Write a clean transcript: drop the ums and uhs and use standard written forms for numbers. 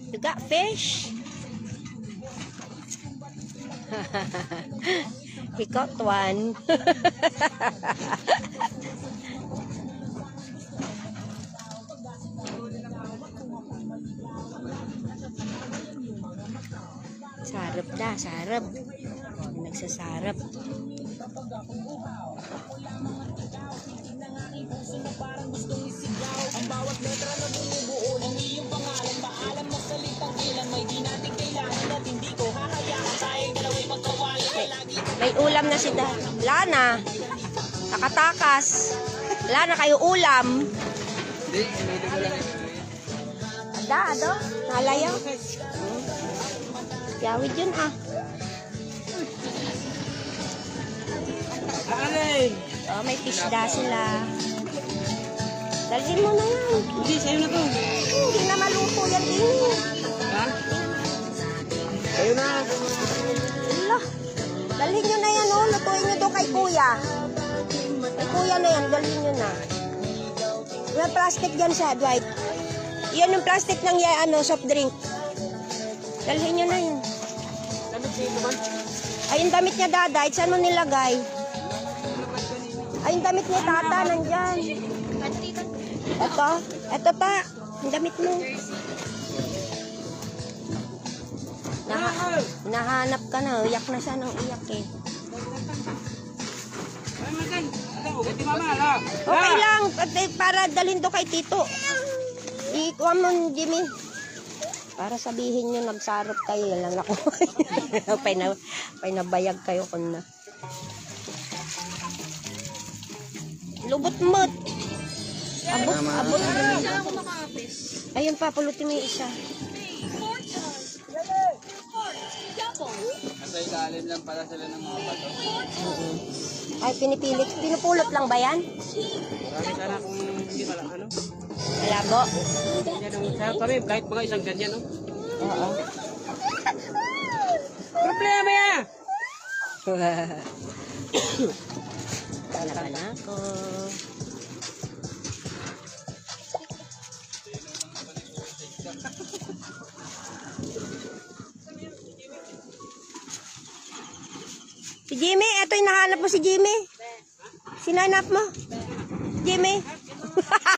You got fish? He caught one. Sarap na, sarap. Nagsasarap. Ang bawat letra na bumubuo ng iyong pangalan. Paalam na salitang ilan may di natin kailangan at hindi ko hahayaan tayong dalawa'y magkawala. May ulam na si Lana. Nakatakas. Lana, kayo ulam. Hindi, hindi ko lang. Ado. Nalayaw. Yawid yun ah. Alay! Oh, may pisda sila. Dalhin mo na yan. Hindi, sa'yo na to. Hindi na maluto yan din. Ha? Sa'yo na. Ala. Dalhin nyo na yan oh. Lutuin nyo doon kay kuya. Kay kuya na yan. Dalhin nyo na. May plastic dyan siya, Dwight. Yan yung plastic ng soft drink. Dalhin nyo na yun. Damit sa'yo naman. Ay, yung damit niya, Daday. Saan mo nilagay? Ay, yung damit niya, Tata. Nandyan. Ito. Ito pa. Yung damit mo. Nahanap ka na. Iyak na siya ng iyak eh. Ay, magan. Ito, ugat ni mama, ala. Okay lang. Para dalhin to kay Tito. Ikuha mo, Jimmy. Para sabihin nyo, nagsarap kayo. Yan lang ako. Painabayag kayo kung na. Lubot-mot. Abot. Ayun pa, pulutin mo yung isa. Nasa ilalim lang pala sila ng mga bato. Ay, pinipilit. Pinupulot lang ba yan? Marami sana kung hindi pala, ano? Malabo. Yan ang sa kami, kahit mga isang ganyan, no? Oo. Problema yan! Talaga na ako. Si Jimmy, eto yung nahanap mo si Jimmy. Sinanap mo? Jimmy.